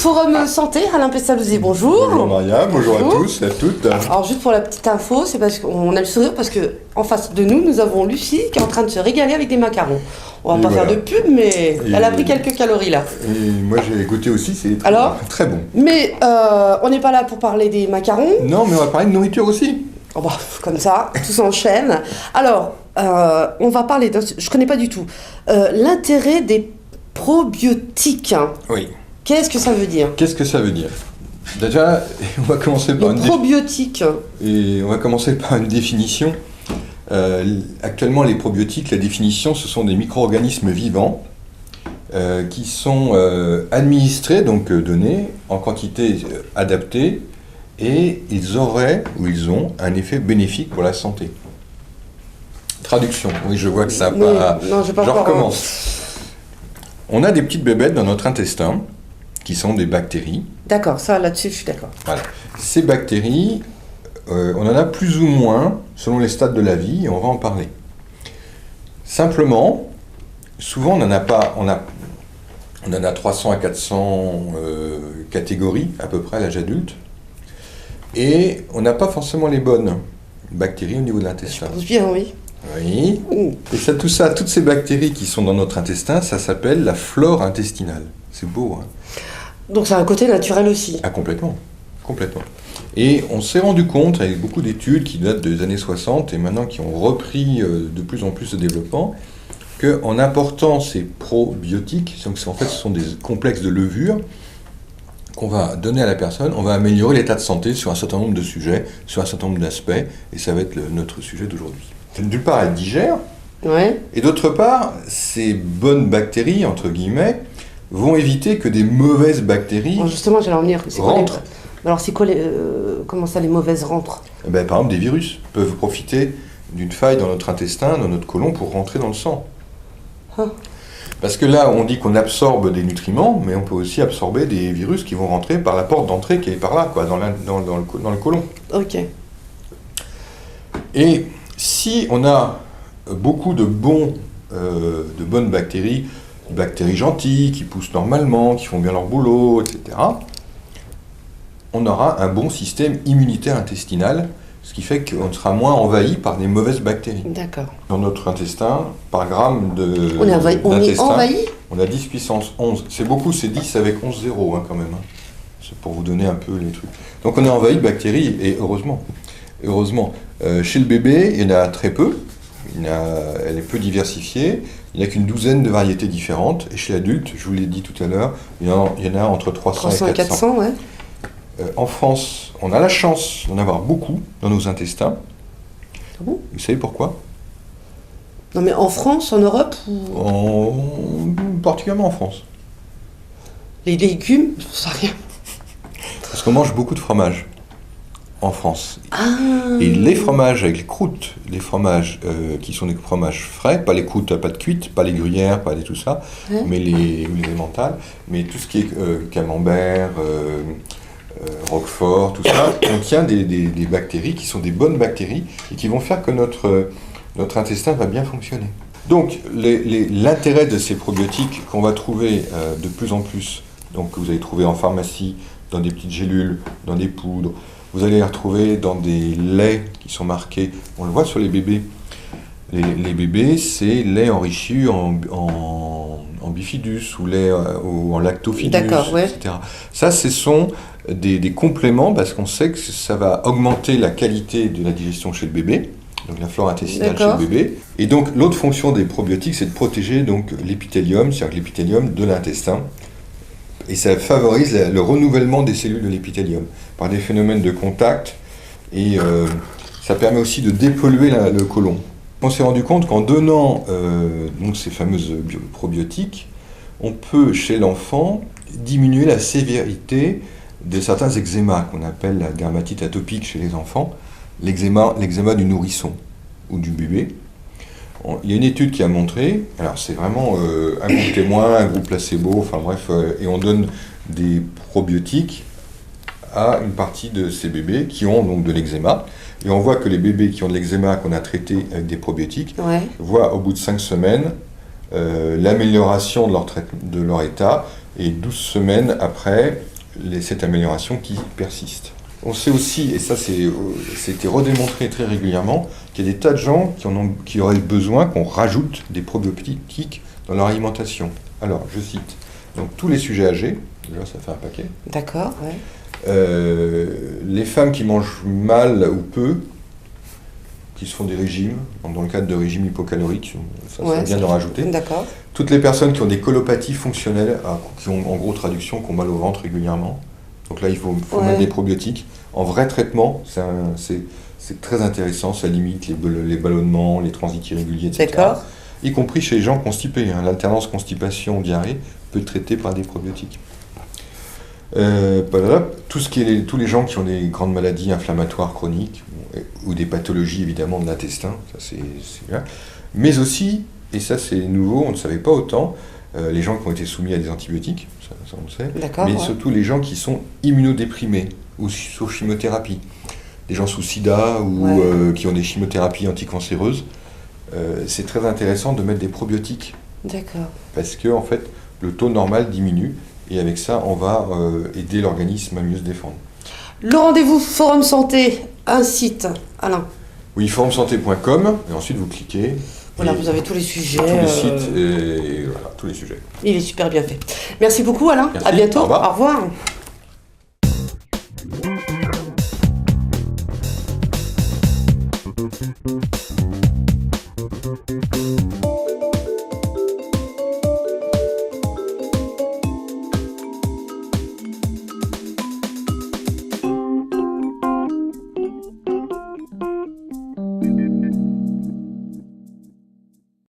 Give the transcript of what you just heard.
Forum Santé, Alain Pestalozzi, bonjour. Bonjour Maria, bonjour à tous et à toutes. Alors juste pour la petite info, c'est parce qu'on a le sourire parce que en face de nous, nous avons Lucie qui est en train de se régaler avec des macarons. On va pas faire de pub, mais elle a pris quelques calories là. Et moi j'ai goûté aussi, c'est très bon. Mais on n'est pas là pour parler des macarons. Non, mais on va parler de nourriture aussi. Oh bah, comme ça, tout s'enchaîne. Alors, on va parler je connais pas du tout, l'intérêt des probiotiques. Oui. Qu'est-ce que ça veut dire? Qu'est-ce que ça veut dire? Déjà, on va commencer par probiotiques. Et on va commencer par une définition. Actuellement, les probiotiques, la définition, ce sont des micro-organismes vivants qui sont administrés, donc donnés, en quantité adaptée, et ils auraient, ou ils ont, un effet bénéfique pour la santé. Traduction. Oui, je vois que ça n'a pas... Non, je recommence. On a des petites bébêtes dans notre intestin, qui sont des bactéries. D'accord, ça là-dessus je suis d'accord. Voilà. Ces bactéries, on en a plus ou moins selon les stades de la vie, et on va en parler. Simplement, souvent on en a 300 à 400 catégories à peu près à l'âge adulte, et on n'a pas forcément les bonnes bactéries au niveau de l'intestin. Je pense bien, oui. Oui. Et toutes ces bactéries qui sont dans notre intestin, ça s'appelle la flore intestinale. C'est beau, hein? Donc ça a un côté naturel aussi. Ah, complètement. Complètement. Et on s'est rendu compte, avec beaucoup d'études qui datent des années 60 et maintenant qui ont repris de plus en plus de développement, qu'en apportant ces probiotiques, donc en fait ce sont des complexes de levure qu'on va donner à la personne, on va améliorer l'état de santé sur un certain nombre de sujets, sur un certain nombre d'aspects, et ça va être notre sujet d'aujourd'hui. D'une part, elle digère, et d'autre part, ces bonnes bactéries, entre guillemets, vont éviter que des mauvaises bactéries justement, j'allais en venir. rentrent. Alors, c'est quoi comment ça, les mauvaises rentrent? Par exemple, des virus peuvent profiter d'une faille dans notre intestin, dans notre côlon, pour rentrer dans le sang. Parce que là, on dit qu'on absorbe des nutriments, mais on peut aussi absorber des virus qui vont rentrer par la porte d'entrée qui est par là, quoi, dans le côlon. Ok. Et si on a beaucoup de bonnes bactéries gentilles, qui poussent normalement, qui font bien leur boulot, etc., on aura un bon système immunitaire intestinal, ce qui fait qu'on sera moins envahi par des mauvaises bactéries. D'accord. Dans notre intestin, par gramme on est envahi? On a 10 puissance 11. C'est beaucoup, c'est 10 avec 11 zéros quand même. C'est pour vous donner un peu les trucs. Donc on est envahi de bactéries, et heureusement. Chez le bébé, il y en a très peu. Elle est peu diversifiée. Il n'y a qu'une douzaine de variétés différentes. Et chez l'adulte, je vous l'ai dit tout à l'heure, il y en a entre 300 et 400. Ouais. En France, on a la chance d'en avoir beaucoup dans nos intestins. Ah bon? Vous savez pourquoi? Non, mais en France, en Europe particulièrement en France. Les légumes, je sais rien. Parce qu'on mange beaucoup de fromage en France. Ah. Et les fromages avec les croûtes, les fromages qui sont des fromages frais, pas les croûtes à pâte cuite, pas les gruyères, pas tout ça, mais les mentales, mais tout ce qui est camembert, roquefort, tout ça, contient des bactéries qui sont des bonnes bactéries et qui vont faire que notre intestin va bien fonctionner. Donc l'intérêt de ces probiotiques qu'on va trouver de plus en plus, donc que vous allez trouver en pharmacie, dans des petites gélules, dans des poudres, vous allez les retrouver dans des laits qui sont marqués, on le voit sur les bébés. Les bébés, c'est lait enrichi en bifidus ou lait ou en lactofidus, etc. Ça, ce sont des compléments parce qu'on sait que ça va augmenter la qualité de la digestion chez le bébé, donc la flore intestinale chez le bébé. Et donc l'autre fonction des probiotiques, c'est de protéger donc l'épithélium, c'est-à-dire l'épithélium de l'intestin. Et ça favorise le renouvellement des cellules de l'épithélium par des phénomènes de contact et ça permet aussi de dépolluer le côlon. On s'est rendu compte qu'en donnant donc ces fameuses probiotiques, on peut chez l'enfant diminuer la sévérité de certains eczémas qu'on appelle la dermatite atopique chez les enfants, l'eczéma du nourrisson ou du bébé. Il y a une étude qui a montré, alors c'est vraiment un groupe témoin, un groupe placebo, enfin bref, et on donne des probiotiques à une partie de ces bébés qui ont donc de l'eczéma. Et on voit que les bébés qui ont de l'eczéma qu'on a traité avec des probiotiques voient au bout de 5 semaines l'amélioration de leur état, et 12 semaines après, cette amélioration qui persiste. On sait aussi, et ça c'était redémontré très régulièrement, qu'il y a des tas de gens qui auraient besoin qu'on rajoute des probiotiques dans leur alimentation. Alors, je cite, donc tous les sujets âgés, déjà ça fait un paquet. D'accord, ouais. Les femmes qui mangent mal ou peu, qui se font des régimes, donc dans le cadre de régimes hypocaloriques, ça c'est bien de rajouter. D'accord. Toutes les personnes qui ont des colopathies fonctionnelles, qui ont en gros traduction, qui ont mal au ventre régulièrement. Donc là, il faut mettre des probiotiques. En vrai traitement, c'est très intéressant, ça limite les ballonnements, les transits irréguliers, etc. D'accord. Y compris chez les gens constipés. L'alternance constipation-diarrhée peut être traitée par des probiotiques. Tous les gens qui ont des grandes maladies inflammatoires chroniques ou des pathologies évidemment de l'intestin, ça c'est bien. Mais aussi, et ça c'est nouveau, on ne savait pas autant, les gens qui ont été soumis à des antibiotiques, ça on le sait, mais surtout les gens qui sont immunodéprimés ou sous chimiothérapie. Des gens sous sida ou qui ont des chimiothérapies anticancéreuses. C'est très intéressant de mettre des probiotiques. D'accord. Parce que en fait, le taux normal diminue et avec ça, on va aider l'organisme à mieux se défendre. Le rendez-vous Forum Santé, un site, Alain. Oui, forumsanté.com et ensuite vous cliquez. Voilà, vous avez tous les sujets. Tous les sites et voilà, tous les sujets. Il est super bien fait. Merci beaucoup Alain. Merci. À bientôt. Au revoir. Au revoir.